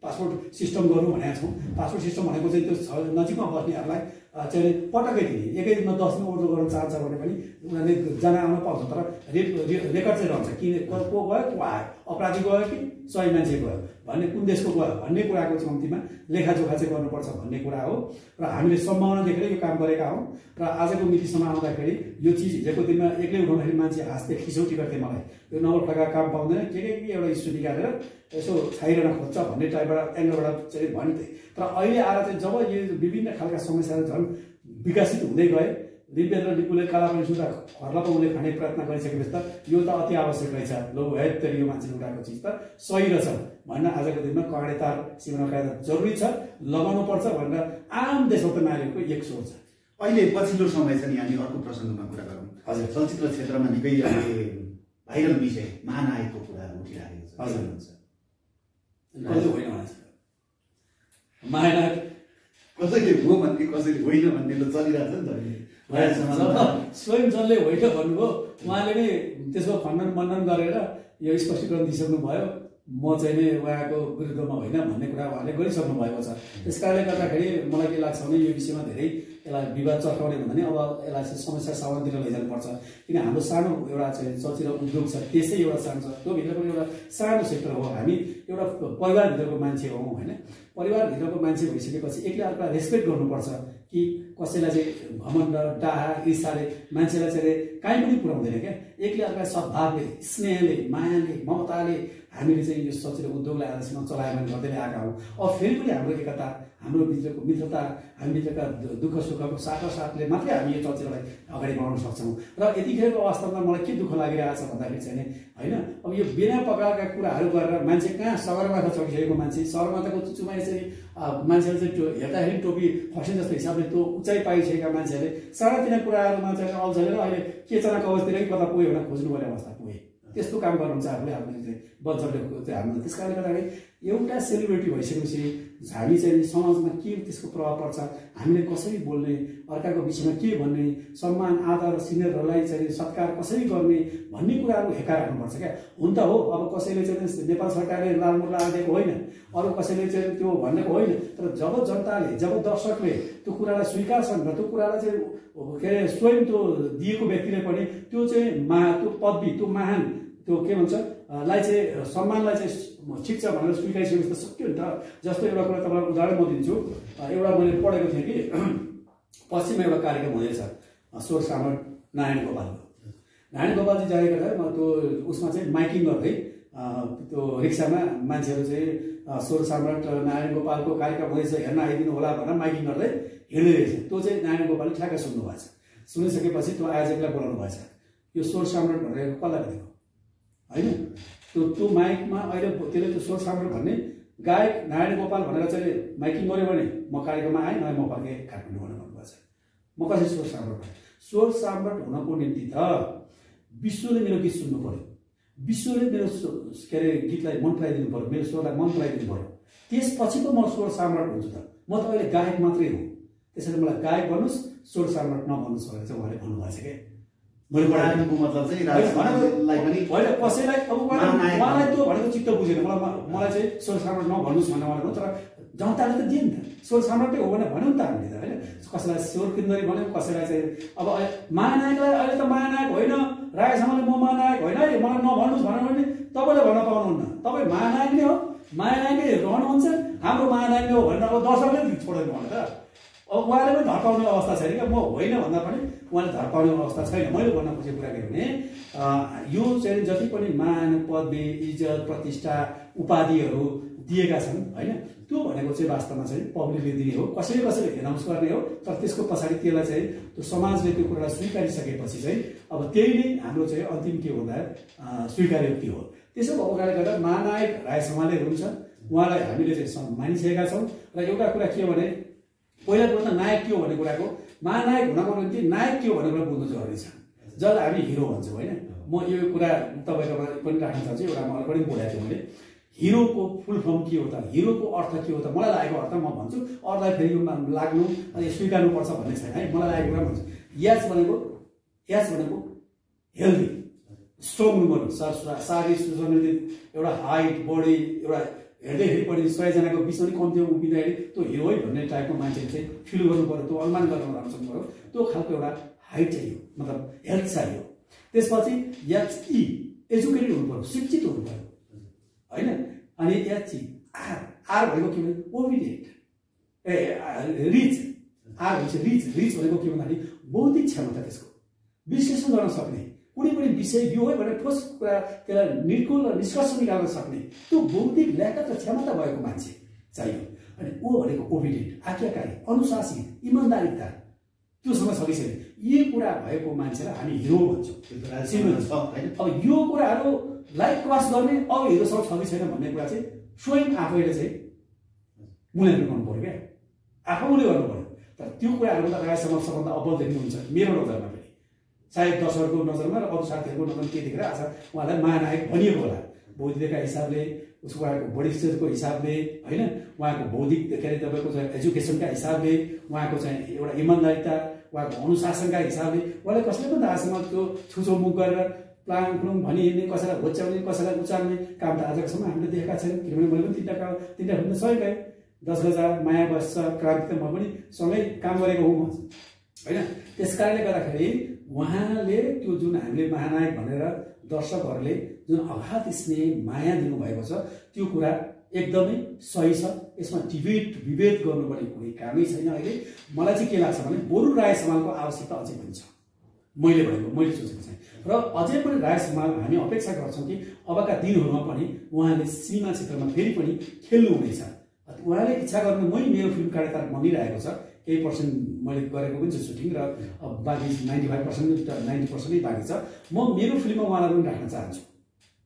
पासपोर्ट सिस्टम गरौँ भनेका छौँ। पासपोर्ट सिस्टम भनेको चाहिँ त्यो नजिकमा बस्नेहरूलाई चाहिँ पटक्कै दिने, एकै दिनमा 10 दिन ओर्डर गर्न चाहन्छ भने पनि उनीहरूले जान आउन पाउँछ। तर रेकर्ड चाहिँ रहन्छ कि को गयो को आयो, अपराधी गयो कि सही मान्छे गयो भन्ने, कुन देशको गयो भन्ने कुराको चाहिँ कम्तीमा लेखाजोखा चाहिँ गर्नुपर्छ भन्ने कुरा हो। र हामीले सम्भावना देखेर यो काम गरेका हौँ। र आजको मितिसम्म आउँदाखेरि यो चिज हिजोको दिनमा एक्लै उठाउँदाखेरि मान्छे हाँस्थे, खिसौटी गर्थे मलाई, यो नवलखडका काम पाउँदैन, के एउटा इस्यु निकालेर यसो छाइरहन खोज्छ भन्ने टाइपबाट एङ्गलबाट चाहिँ भन्थे। तर अहिले आएर चाहिँ जब यो विभिन्न खालका समस्याहरू झन् विकसित हुँदै गए, लिपेन्द्र लिपुले कालापानी सुधा खर्ला उसले खाने प्रयत्न गरिसकेपछि त यो त अति आवश्यक रहेछ, लो हेत यो मान्छेले उठाएको चिज त सही रहेछ भन्न आजको दिनमा कडेतार सीमा कायदा जरुरी छ, लगाउनु पर्छ भनेर आम देशभक्त नागरिकको एक सोच छ। अहिले पछिल्लो समय छ नि, हामी अर्को प्रसङ्गमा कुरा गरौँ। हजुर, चलचित्र क्षेत्रमा निकै अहिले भाइरल विषय महानायकको कुराहरू उठिरहेको छ। हजुर हुन्छ कसैले होइन भन्छ, महानायक कसैले हो भन्ने कसैले होइन भन्ने त चलिरहेको छ नि त। स्वयं जसले होइन भन्नुभयो उहाँले नै त्यसको खण्डन मण्डन गरेर यो स्पष्टीकरण दिइसक्नु भयो, म चाहिँ नै उहाँको विरुद्धमा होइन भन्ने कुरा उहाँले गरिसक्नु भएको छ। त्यस कारणले गर्दाखेरि मलाई के लाग्छ भने यो विषयमा धेरै यसलाई विवाद चर्काउने भन्दा नि अब यसलाई चाहिँ समस्या समाधानतिर लैजानुपर्छ। किन हाम्रो सानो एउटा चाहिँ चलचित्र उद्योग छ, त्यसै एउटा सानो छ, त्यो भित्र पनि एउटा सानो सेक्टर हो। हामी एउटा परिवारभित्रको मान्छे हौँ होइन, परिवारभित्रको मान्छे भइसकेपछि एकले अर्कालाई रेस्पेक्ट गर्नुपर्छ कि कसैलाई चाहिँ घमण्ड डाहा ईर्ष्याले मान्छेलाई चाहिँ काहीँ पनि पुर्याउँदैन क्या। एकले अर्कालाई सद्भावले, स्नेहले, मायाले, ममताले हामीले चाहिँ यो चलचित्र उद्योगलाई आजसम्म चलायमान गर्दै आएका हौँ। अब फेरि पनि हाम्रो एकता, हाम्रो भित्रको मित्रता, हामी भित्रका दुःख सुखको साथले मात्रै हामी यो चलचित्रलाई अगाडि बढाउन सक्छौँ। र यतिखेरको अवस्थामा मलाई के दुःख लागिरहेको छ भन्दाखेरि चाहिँ होइन, अब यो बिना पकाएका कुराहरू गरेर मान्छे कहाँ सगरमाथा चढिसकेको मान्छे, सगरमाथाको चुचुमा यसरी मान्छेहरू चाहिँ हेर्दाखेरि टोपी खस्ने जस्तो हिसाबले त्यो उचाइ पाइसकेका मान्छेहरूले सानातिना कुराहरूमा चाहिँ अल्झलेर अहिले केचना कवचतिरै कता पुग्यो भनेर खोज्नुपर्ने अवस्था पुगे। त्यस्तो काम गर्नुहुन्छ आफूले आफ्नो चाहिँ बजेटले चाहिँ हाम्रो। त्यस कारणले गर्दाखेरि एउटा सेलिब्रिटी भइसकेपछि हामी चाहिँ समाजमा के त्यसको प्रभाव पर्छ, हामीले कसरी बोल्ने, अर्काको विषयमा के भन्ने, सम्मान आदर सिनियरहरूलाई चाहिँ सत्कार कसरी गर्ने भन्ने कुराहरू हेकार राख्नुपर्छ क्या। हुन त हो, अब कसैले चाहिँ नेपाल सरकारले लालमुर्ला दिएको होइन, अरू कसैले चाहिँ त्यो भनेको होइन, तर जब जनताले, जब दर्शकले त्यो कुरालाई स्वीकार्छन् र त्यो कुरालाई चाहिँ के अरे स्वयं त्यो दिएको व्यक्तिले पनि त्यो चाहिँ त्यो पदवी, त्यो महान, त्यो के भन्छ लाई चाहिँ सम्मानलाई चाहिँ ठिक छ भनेर स्वीकारिसकेपछि त सक्यो नि त। जस्तो एउटा कुरा तपाईँलाई उदाहरण म दिन्छु। एउटा मैले पढेको थिएँ कि पश्चिममा एउटा कार्यक्रम हुँदैछ स्वर सम्राट नारायण गोपालको। नारायण गोपालजी जाने गर्दा म त्यो उसमा चाहिँ माइकिङ गर्दै त्यो रिक्सामा मान्छेहरू चाहिँ स्वर सम्राट नारायण गोपालको कार्यक्रम हुँदैछ हेर्न आइदिनु होला भनेर माइकिङ गर्दै हिँड्दै रहेछ। त्यो चाहिँ नारायण गोपालले ठ्याक्क सुन्नु भएको छ। सुनिसकेपछि त्यो आयोजकलाई बोलाउनु भएछ, यो स्वर सम्राट भनेर कसलाई भनेको होइन, त्यो माइकमा अहिले त्यसले त्यो स्वर सम्राट भन्ने गायक नारायण गोपाल भनेर चाहिँ माइकिङ गऱ्यो भने म कार्यक्रममा आएँ न, म फर्केँ काठमाडौँ भनेर भन्नुभएको छ। म कसरी स्वर सम्राट भएँ? स्वर सम्राट हुनको निम्ति त विश्वले मेरो गीत सुन्नु पर्यो, विश्वले मेरो के अरे गीतलाई मन पराइदिनु पर्यो, मेरो स्वरलाई मन पराइदिनु पर्यो, त्यसपछि पो म स्वर सम्राट हुन्छु त। म त अहिले गायक मात्रै हो, त्यसैले मलाई गायक भन्नुहोस्, स्वर सम्राट नभन्नुहोस् भनेर चाहिँ उहाँले भन्नुभएको छ क्या। मैले पढाएको मतलब चाहिँ राजलाई पनि होइन, कसैलाई अब उहाँलाई त्यो भनेको चित्त बुझेन, मलाई चाहिँ स्वर सम्राट नभन्नुहोस् भन्ने उहाँले भन्नु। तर जनताले त दियो नि त, स्वर सम्राटै हो भने भन्यौँ नि त हामीले त होइन। कसैलाई स्वर किन्दरी भन्यौँ, कसैलाई चाहिँ अब महानायकलाई अहिले त महानायक होइन, रायसँगले म महानायक होइन है मलाई नभन्नुहोस् भन्यो भने तपाईँले भन्न पाउनुहुन्न। तपाईँ महानायक नै हो, महानायकै रहनुहुन्छ, हाम्रो महानायक नै हो भनेर अब दर्शकले छोडेर भनेर अब उहाँले पनि धर्काउने अवस्था छैन क्या। म होइन भन्दा पनि उहाँले धर्काउने अवस्था छैन। मैले भन्न खोजेको कुरा के भने यो चाहिँ जति पनि मान पदवी इज्जत प्रतिष्ठा उपाधिहरू दिएका छन् होइन, त्यो भनेको चाहिँ वास्तवमा चाहिँ पब्लिकले दिने हो, कसैले एनाउन्स गर्ने हो। तर त्यसको पछाडि त्यसलाई चाहिँ त्यो समाजले त्यो कुरालाई स्वीकारिसकेपछि चाहिँ अब त्यही नै हाम्रो चाहिँ अन्तिम के भन्दा स्वीकार्योक्ति हो। त्यसो भएको कारणले गर्दा महानायक रायशर्माले हुनुहुन्छ, उहाँलाई हामीले चाहिँ मानिसकेका छौँ। र एउटा कुरा के भने पहिला कुरो त नायक के हो भन्ने कुराको, महानायक हुनको निम्ति नायक के हो भन्ने कुरा बुझ्नु जरुरी छ, जसलाई हामी हिरो भन्छौँ होइन। म यो कुरा तपाईँकोमा पनि राख्न चाहन्छु, एउटा मलाई पनि बोलेको थिएँ मैले। हिरोको फुल फर्म के हो त, हिरोको अर्थ के हो त, मलाई लागेको अर्थ म भन्छु, अरूलाई फेरि लाग्नु अनि स्वीकार्नुपर्छ भन्ने छैन है। मलाई लागेको कुरा भन्छु, यास भनेको हेल्दी, स्ट्रङ हुनुपर्ने शारीरिक सुसङ्गठित एउटा हाइट बडी एउटा हेर्दैखेरि पनि 100 जनाको बिचमा पनि कम्ती उभिँदाखेरि त्यो हिरो है भन्ने टाइपको मान्छेले चाहिँ फिल गर्नु पर्यो, त्यो अनुमान गर्न राम्रोसँग पर्यो, त्यो खालको एउटा हाइट चाहियो, मतलब हेल्थ चाहियो। त्यसपछि एचई एजुकेटेड हुनु पर्यो, शिक्षित हुनु पर्यो होइन। अनि एचई आर भनेको के भने ओबिडिएन्ट, रिच, आर भन्छ रिच। रिच भनेको के भन्दाखेरि बौद्धिक क्षमता, त्यसको विश्लेषण गर्न सक्ने, कुनै पनि विषय यो है भनेर ठोस कुरा त्यसलाई निर्कुल र निष्कर्ष निकाल्न सक्ने त्यो बौद्धिक ल्याकत र क्षमता भएको मान्छे चाहियो। अनि ओ भनेको ओबिडिएन्ट, आज्ञाकारी, अनुशासित, इमान्दारिता, त्योसँग छ कि छैन, यी कुरा भएको मान्छेलाई हामी हिरो भन्छौँ। अब यो कुराहरूलाई क्रस गर्ने अब हिरोसँग छ कि छैन भन्ने कुरा चाहिँ स्वयं आफैले चाहिँ मूल्याङ्कन गर्नु पर्यो क्या, आफूले गर्नु पर्यो। तर त्यो कुराहरू त राय समाज सबभन्दा अब्बल देख्नुहुन्छ मेरो नजरमा पनि, सायद दर्शकको नजरमा र अरू साथीहरूको नजरमा के देखेर आज उहाँलाई महानायक भनिएको होला, बौद्धिकता हिसाबले, उहाँको बडी स्टेजको हिसाबले होइन, उहाँको बौद्धिक के अरे तपाईँको चाहिँ एजुकेसनका हिसाबले, उहाँको चाहिँ एउटा इमान्दारिता, उहाँको अनुशासनका हिसाबले उहाँले कसले पनि आजसम्म त्यो छुचोमुख गरेर प्लान प्लुङ भनिहिँड्ने, कसैलाई होच्याउने, कसैलाई उचाल्ने काम त आजसम्म हामीले देखेका छैनौँ। किनभने मैले पनि तिनवटा फिल्म सँगै गएँ, 10 गजा, माया बस्छ, क्रान्ति त म पनि सँगै काम गरेको हुँ होइन। त्यस कारणले गर्दाखेरि उहाँले त्यो जुन हामीले महानायक भनेर दर्शकहरूले जुन अगाध स्नेह माया दिनुभएको छ त्यो कुरा एकदमै सही छ। यसमा विभेद गर्नुपर्ने कुनै कामै छैन। अहिले मलाई चाहिँ के लाग्छ भने बरु राय समालको आवश्यकता अझै पनि छ, मैले सोचेको चाहिँ। र अझै पनि राय समाल हामी अपेक्षा गर्छौँ कि अबका दिनहरूमा पनि उहाँले सिनेमा क्षेत्रमा फेरि पनि खेल्नुहुनेछ। उहाँले इच्छा गर्नु, मेरो फिल्म कार्यतार बनिरहेको छ, केही पर्सेन्ट मैले गरेको पनि छ सुटिङ, र बाँकी 95% 90% नै बाँकी छ। म मेरो फिल्ममा उहाँलाई पनि राख्न चाहन्छु।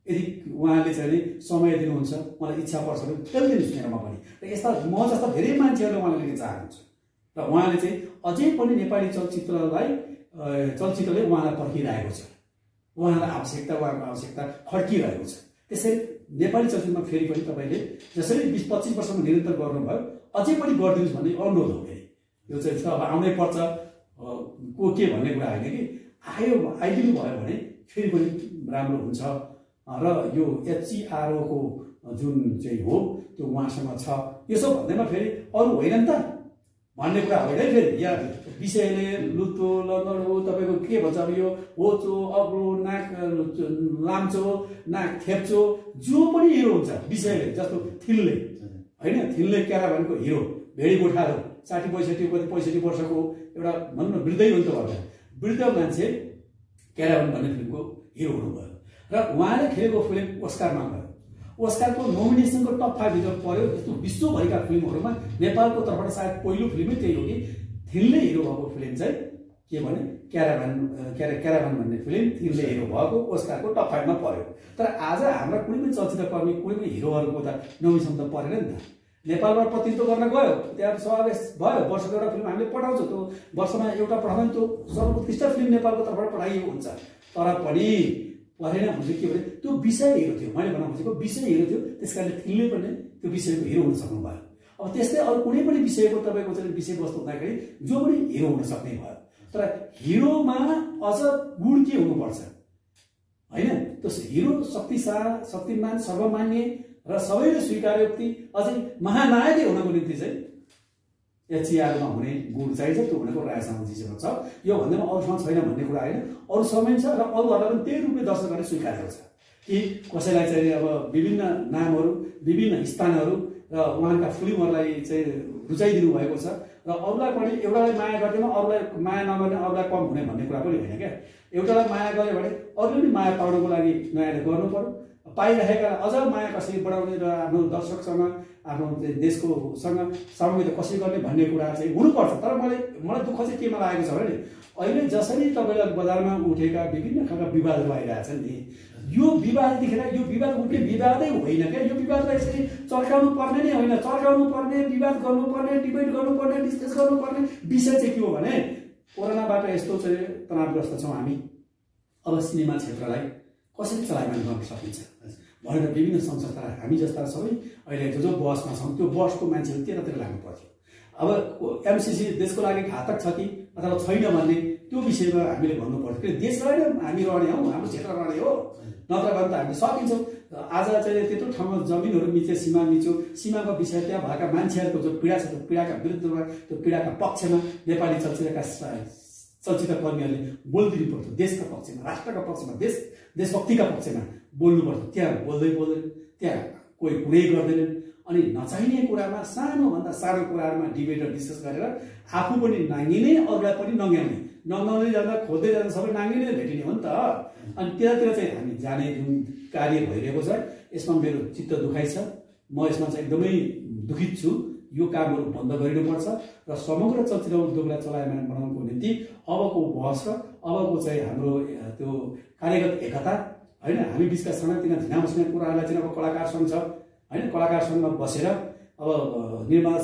यदि उहाँले चाहिँ समय दिनुहुन्छ, मलाई इच्छा पर्छ भने खेलिदिनुहोस् मेरोमा पनि। र यस्ता म जस्ता धेरै मान्छेहरूले उहाँलाई लिन चाहनुहुन्छ। र उहाँले चाहिँ अझै पनि नेपाली चलचित्रले उहाँलाई पर्खिरहेको छ, उहाँको आवश्यकता खड्किरहेको छ। त्यसैले नेपाली चलचित्रमा फेरि पनि तपाईँले जसरी 20-25 वर्षमा निरन्तर गर्नुभयो अझै पनि गरिदिनुहोस् भन्ने अनुरोध हो। यो चाहिँ अब आउनै पर्छ को के भन्ने कुरा होइन कि आइदिनु भयो भने फेरि पनि राम्रो हुन्छ। र यो एचइआरओको जुन चाहिँ हो त्यो उहाँसँग छ, यसो भन्दैमा फेरि अरू होइन नि त भन्ने कुरा होइन है। फेरि या विषयले लुतो लङ्गडो तपाईँको के भन्छ, अब यो होचो अग्लो नाक लाम्चो नाक थेप्चो जो पनि हिरो हुन्छ विषयले, जस्तो थिल्ले होइन, थिल्ले क्याराभानको हिरो, भेडी गोठालो 60-65 वर्षको एउटा भनौँ न वृद्धै हो नि त, भन्दा वृद्ध मान्छे क्याराभान भन्ने फिल्मको हिरो हुनुभयो। र उहाँले खेलेको फिल्म ओस्कारमा गयो, ओस्कारको नोमिनेसनको टप 5 भित्र पर्यो। यस्तो विश्वभरिका फिल्महरूमा नेपालको तर्फबाट सायद पहिलो फिल्मै त्यही हो कि थिल्ले हिरो भएको फिल्म चाहिँ के भने क्याराभान भन्ने फिल्म थिल्ले हिरो भएको ओस्कारको टप 5 मा पर्यो। तर आज हाम्रा कुनै पनि चलचित्रकर्मी, कुनै पनि हिरोहरूको त नोमिनेसन त परेन नि त। नेपालबाट प्रतिनिधित्व गर्न गयो, त्यहाँ समावेश भयो, वर्षको एउटा फिल्म हामीले पठाउँछौँ, त्यो वर्षमा एउटा पठाउँदा त्यो सर्वोत्कृष्ट फिल्म नेपालको तर्फबाट पठाइएको हुन्छ। तर पनि परेन भने के भने त्यो विषय हिरो थियो, मैले भन्न खोजेको विषय हिरो थियो, त्यस कारणले थिल्ले पनि त्यो विषयको हिरो हुन सक्नु भयो। अब त्यस्तै अरू कुनै पनि विषयको तपाईँको चाहिँ विषयवस्तु हुँदाखेरि जो पनि हिरो हुन सक्ने भयो। तर हिरोमा अझ गुण के हुनुपर्छ होइन, त्यो हिरो शक्तिमान सर्वमान्य र सबैले स्वीकार्य व्यक्ति अझै महानायकै हुनको निम्ति चाहिँ एचइआरमा हुने गुण चाहिन्छ। त्यो भनेको राय समाजजीसँग छ, यो भन्दैमा अरूसँग छैन भन्ने कुरा होइन। अरू समय छ र अरूहरूलाई पनि त्यही रूपले दर्शकहरूले स्वीकारेको छ कि कसैलाई चाहिँ अब विभिन्न नामहरू, विभिन्न स्थानहरू र उहाँका फिल्महरूलाई चाहिँ रुचाइदिनु भएको छ। र अरूलाई पनि एउटालाई माया गर्दैन, अरूलाई माया नगर्ने, अरूलाई कम हुने भन्ने कुरा पनि होइन क्या। एउटालाई माया गऱ्यो भने अरूले पनि माया पाउनको लागि नयाँले गर्नु पर्यो। पाइरहेका अझ माया कसरी बढाउने र आफ्नो दर्शकसँग, आफ्नो देशको समन्वित कसरी गर्ने भन्ने कुरा चाहिँ हुनुपर्छ। तर मलाई दुःख चाहिँ केमा लागेको छ भने अहिले जसरी तपाईँलाई बजारमा उठेका विभिन्न खालका विवादहरू आइरहेछन् नि, यो विवाद देखेर यो विवाद उठ्ने विवादै होइन क्या। यो विवादलाई यसरी चर्काउनु पर्ने नै होइन, चर्काउनु पर्ने, विवाद गर्नुपर्ने, डिबेट गर्नुपर्ने, डिस्कस गर्नुपर्ने विषय चाहिँ के हो भने कोरोनाबाट यस्तो चाहिँ तनावग्रस्त छौँ हामी, अब सिनेमा क्षेत्रलाई कसरी चलायमान गर्न सकिन्छ भनेर विभिन्न संस्था, हामी जस्ता सबै अहिले जो बसमा छौँ त्यो बसको मान्छेहरू त्यतातिर लाग्नु पर्थ्यो। अब एमसिसी देशको लागि घातक छ कि अथवा छैन भन्ने त्यो विषयमा हामीले भन्नुपर्छ कि देशलाई नै हामी रहने हौ, हाम्रो क्षेत्र रहने हो, नत्र भने त हामीले सकिन्छौँ। आज चाहिँ त्यत्रो ठाउँमा जमिनहरू मिच्यो, सीमा मिच्यो, सीमाको विषय त्यहाँ भएका मान्छेहरूको जो पीडा छ त्यो पीडाका विरुद्धमा, त्यो पीडाका पक्षमा नेपाली चलचित्र कर्मीहरूले बोलिदिनु पर्छ। देशका पक्षमा, राष्ट्रका पक्षमा, देशभक्तिका पक्षमा बोल्नु पर्छ। त्यहाँ बोल्दैन, त्यहाँ कोही कुरै गर्दैनन्। अनि नचाहिने कुरामा, सानोभन्दा सानो कुराहरूमा डिबेट र डिस्कस गरेर आफू पनि नाङ्गिने, अरूलाई पनि नङ्गाउने जाँदा खोज्दै जाँदा सबै नाङ्गिने भेटिने हो नि त। अनि त्यतातिर चाहिँ हामी जाने जुन कार्य भइरहेको छ यसमा मेरो चित्त दुखाइ छ। म यसमा चाहिँ एकदमै दुखित छु। यो कामहरू बन्द गरिनुपर्छ र समग्र चलचित्र उद्योगलाई चलायमान बनाउनको निम्ति अबको बहस र अबको चाहिँ हाम्रो त्यो कार्यगत एकता होइन, हामी बिचका सानातिना झिनामसिना कुराहरूलाई चाहिँ अब कलाकार सङ्घ छ होइन, कलाकार सङ्घमा बसेर अब निर्माता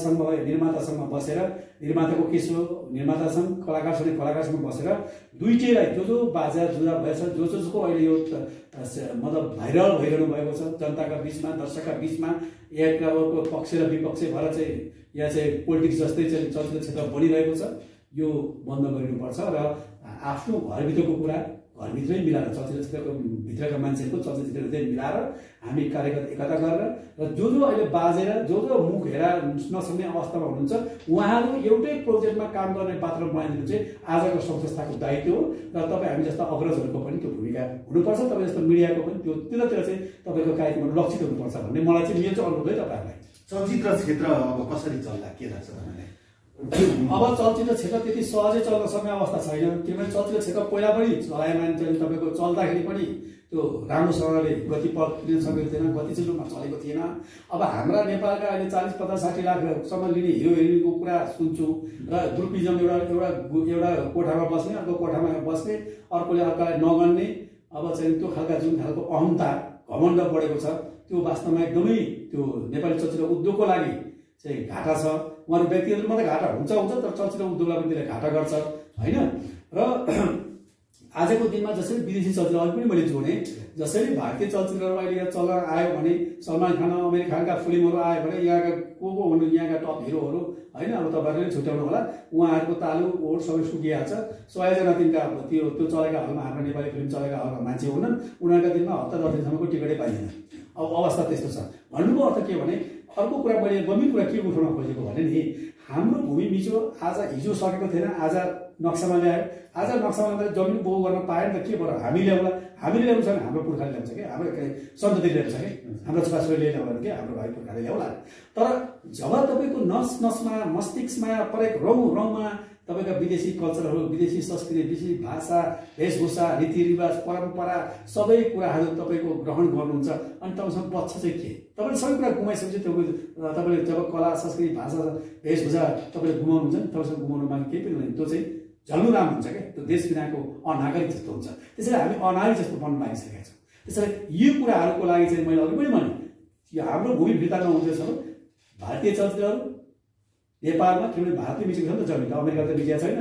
सङ्घमा बसेर निर्माताको केस हो, निर्माता सङ्घ, कलाकार सङ्घमा बसेर दुईटैलाई जो बाजा जुदा भएछ, जसको अहिले यो मतलब भाइरल भइरहनु भएको छ जनताका बिचमा, दर्शकका बिचमा, एकको पक्ष र विपक्ष भएर चाहिँ यहाँ चाहिँ पोलिटिक्स जस्तै चाहिँ चलचित्र क्षेत्र बनिरहेको छ। यो बन्द गरिनुपर्छ र आफ्नो घरभित्रको कुरा घरभित्रै मिलाएर, चलचित्र क्षेत्रको भित्रका मान्छेहरूको चलचित्र चाहिँ मिलाएर हामी कार्यगत एकता गरेर र जो अहिले बाजेर जो मुख हेरा नसक्ने अवस्थामा हुनुहुन्छ उहाँहरू एउटै प्रोजेक्टमा काम गर्ने पात्र बनाइदिनु चाहिँ आजको संस्थाको दायित्व हो। र तपाईँ हामी जस्ता अग्रजहरूको पनि त्यो भूमिका हुनुपर्छ। तपाईँ जस्तो मिडियाको पनि त्यतातिर चाहिँ तपाईँको कार्यक्रमहरू लक्षित हुनुपर्छ भन्ने मलाई चाहिँ मेरो चाहिँ अनुरोध है तपाईँहरूलाई। चलचित्र क्षेत्र अब कसरी चल्ला के लाग्छ तपाईँलाई? अब चलचित्र क्षेत्र त्यति सहजै चल्न सक्ने अवस्था छैन, किनभने चलचित्र क्षेत्र पहिला पनि चलायमान चाहिँ तपाईँको चल्दाखेरि पनि त्यो राम्रोसँगले गति दिन सकेको थिएन, गतिशील रूपमा चलेको थिएन। अब हाम्रा नेपालका अहिले 40-50-60 लाखसम्म लिने हिरो हिरोइनको कुरा सुन्छु र ग्रुपिजम एउटा कोठामा बस्ने, अर्को कोठामा बस्ने, अर्कोले अर्कालाई नगन्ने, अब चाहिँ त्यो खालका जुन खालको अहन्ता घमण्ड बढेको छ त्यो वास्तवमा एकदमै त्यो नेपाली चलचित्र उद्योगको लागि चाहिँ घाटा छ। उहाँहरू व्यक्तिगत मात्रै घाटा हुन्छ तर चलचित्र उद्योगलाई पनि त्यसले घाटा गर्छ होइन। र आजको दिनमा जसरी विदेशी चलचित्र अघि पनि मैले जोडेँ, जसरी भारतीय चलचित्रहरू अहिले यहाँ चल्न आयो भने सलमान खान, आमिर खानका फिल्महरू आयो भने यहाँका को हुनु, यहाँका टप हिरोहरू होइन, अब तपाईँहरूले छुट्याउनु होला, उहाँहरूको तालु ओठ सबै सुकिहाल्छ। 100जना तिनका त्यो चलेका हलमा, हाम्रो नेपाली फिल्म चलेका हलमा मान्छे हुनन्, उनीहरूका दिनमा हप्ता 10 दिनसम्मको टिकटै पाइँदैन। अब अवस्था त्यस्तो छ। भन्नुको अर्थ के भने अर्को कुरा मैले गम्भीर कुरा के उठाउन खोजेको भने नि हाम्रो भूमि मिचो आज हिजो सकेको थिएन, आज नक्सामा ल्यायो, आज नक्सामा जमिन बोहो गर्न पाएन त के भयो, हामी ल्याउला, हामीले ल्याउनु छ भने हाम्रो पुर्खाले ल्याउँछ कि, हाम्रो सन्ततिले ल्याउँछ कि, हाम्रो छोराछोरीले ल्याउला कि, हाम्रो भाइ पुर्खाले ल्याउला। तर जब तपाईँको नसमा मस्तिष्कमा प्रत्येक रौँमा तपाईँका विदेशी कल्चरहरू, विदेशी संस्कृति, विदेशी भाषा, वेशभूषा, रीतिरिवाज, परम्परा सबै कुराहरू तपाईँको ग्रहण गर्नुहुन्छ अनि तपाईँसँग बच्छ चाहिँ के? तपाईँले सबै कुरा गुमाइसकेपछि तपाईँले जब कला, संस्कृति, भाषा, वेशभूषा तपाईँले गुमाउनुहुन्छ नि, तपाईँसँग गुमाउनुमा केही पनि हुँदैन, त्यो चाहिँ झल्नु राम्रो हुन्छ क्या, त्यो देश बिनाको अनागरिक जस्तो हुन्छ। त्यसैले हामी अनागरिक जस्तो बन्न लागिसकेका छौँ। त्यसैले यो कुराहरूको लागि चाहिँ मैले अघि पनि भने यो हाम्रो भूमि फिर्ता नहुँदैछ भारतीय चलचित्रहरू नेपालमा, किनभने भारतले बिचेको छ नि त जमिन, अमेरिका त बिचेको छैन,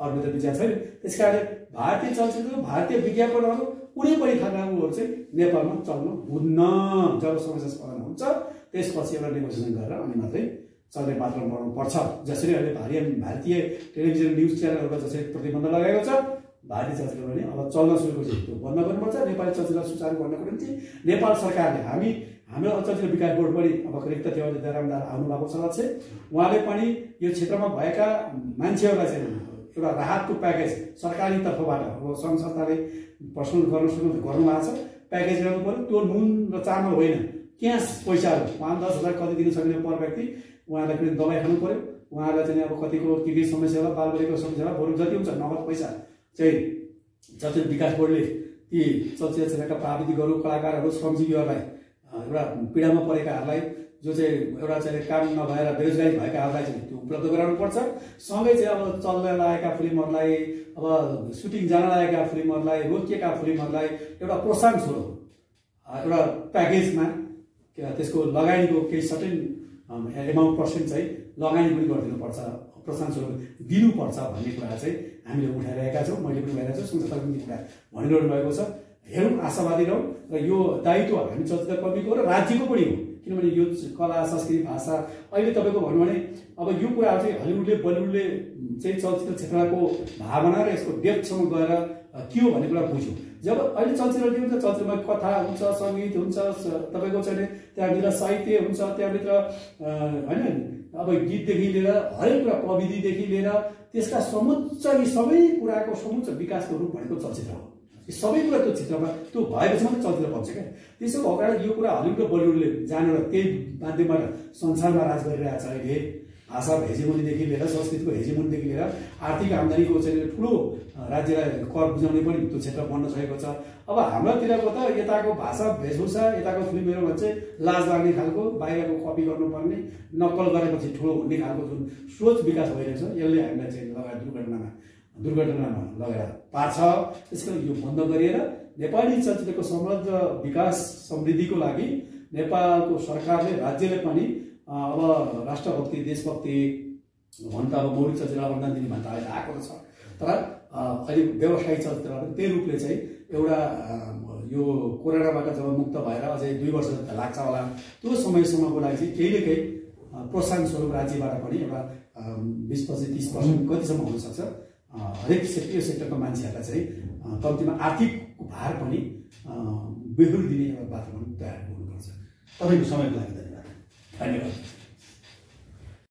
अरू त बिचेको छैन। त्यस कारणले भारतीय चलचित्र, भारतीय विज्ञापनहरू कुनै पनि खालकाहरू चाहिँ नेपालमा चल्नु हुन्न। जब समस्या समाधान हुन्छ त्यसपछि एउटा नेगोसिएसन गरेर अनि मात्रै चल्ने पात्र बनाउनु पर्छ। जसरी अहिले भारतीय टेलिभिजन न्युज च्यानलहरूमा जसरी प्रतिबन्ध लगाएको छ, भारतीय चलचित्र पनि अब चल्न सुरु गरेपछि त्यो बन्द गर्नुपर्छ। नेपाली चलचित्र सुचारू गर्नको निम्ति नेपाल सरकारले हाम्रो चलचित्र विकास बोर्ड पनि अब रिक्त थियो, रामदार आउनु भएको छ अध्यक्ष, उहाँले पनि यो क्षेत्रमा भएका मान्छेहरूलाई चाहिँ एउटा राहतको प्याकेज सरकारी तर्फबाट अब सङ्घ संस्थाले प्रशंसा गर्नुभएको छ, प्याकेज ल्याउनु पर्यो। त्यो नुन र चामल होइन, क्यास पैसाहरू 5-10 हजार कति दिन सक्ने पर व्यक्ति, उहाँलाई पनि दबाई खानु पर्यो, उहाँलाई चाहिँ अब कतिको के समस्या होला, बालबालिकाको समस्या होला, बरु जति हुन्छ नगद पैसा चाहिँ चलचित्र विकास बोर्डले ती चलचित्र क्षेत्रका प्राविधिकहरू, कलाकारहरू, श्रमजीवीहरूलाई, एउटा पीडामा परेकाहरूलाई, जो चाहिँ एउटा चाहिँ काम नभएर बेरोजगारी भएकाहरूलाई चाहिँ त्यो उपलब्ध गराउनुपर्छ। सँगै चाहिँ अब चल्न लागेका फिल्महरूलाई, अब सुटिङ जान लागेका फिल्महरूलाई, रोकिएका फिल्महरूलाई एउटा प्रोत्साहन स्वरूप एउटा प्याकेजमा त्यसको लगानीको केही सर्टेन एमाउन्ट पर्सेन्ट चाहिँ लगानी पनि गरिदिनुपर्छ, प्रोत्साहन स्वरूप दिनुपर्छ भन्ने कुरा चाहिँ हामीले उठाइरहेका छौँ। मैले पनि उठाइरहेको छु, संस्थाले पनि कुरा भनिरहनु भएको छ। हेरौँ, आशावादी रहौँ र यो दायित्व हामी चलचित्र कर्मीको र राज्यको पनि हो, किनभने यो कला संस्कृति भाषा अहिले तपाईँको भन्नु भने अब यो कुराहरू चाहिँ हलिउडले बलिउडले चाहिँ चलचित्र क्षेत्रको भावना र यसको डेप्थसम्म गएर के हो भन्ने कुरा बुझ्यो। जब अहिले चलचित्र के हुन्छ, चलचित्रमा कथा हुन्छ, सङ्गीत हुन्छ, तपाईँको चाहिँ त्यहाँभित्र साहित्य हुन्छ, त्यहाँभित्र होइन अब गीतदेखि लिएर हरेक कुरा प्रविधिदेखि लिएर त्यसका समुच्च यी सबै कुराको समुच्च विकासको रूप भनेको चलचित्र हो। यी सबै कुरा त्यो चित्रमा त्यो भएपछि मात्रै चलचित्र बन्छ क्या। त्यसो भएको कारण यो कुरा हलिउड र बलिउडले जानेर त्यही माध्यमबाट संसारमा राज गरिरहेको छ। अहिले भाषा हेजिमोनीदेखि लिएर संस्कृतिको हेजिमोनीदेखि लिएर आर्थिक आम्दानीको चाहिँ ठुलो राज्यलाई कर बुझाउने पनि त्यो क्षेत्र बन्न सकेको छ। अब हाम्रोतिरको त यताको भाषा वेशभूषा यताको फिल्महरू चाहिँ लाज लाग्ने खालको बाहिरको कपी गर्नुपर्ने नक्कल गरेपछि ठुलो हुने खालको जुन सोच विकास भइरहेछ यसले हामीलाई चाहिँ लगाएर दुर्घटनामा लगेर पार्छ। त्यसकारण यो बन्द गरिएर नेपाली चलचित्रको समृद्ध विकास समृद्धिको लागि नेपालको सरकारले राज्यले पनि अब राष्ट्रभक्ति देशभक्ति भन्छ अब मौलिक चलचित्र अनुदान दिने भन्छ अहिले आएको छ। तर अहिले व्यवसायिक चलचित्रहरू त्यही रूपले चाहिँ एउटा यो कोरोनाबाट जब मुक्त भएर अझै 2 वर्ष लाग्छ होला त्यो समयसम्मको लागि चाहिँ केही न केही प्रोत्साहन स्वरूप राज्यबाट पनि एउटा 20-25-30% कतिसम्म हुनसक्छ हरेक सेक्टरको मान्छेहरूलाई चाहिँ कम्तीमा आर्थिक भार पनि बेहोरी दिने एउटा वातावरण तयार हुनुपर्छ। तपाईँको समयको लागि धन्यवाद। धन्यवाद।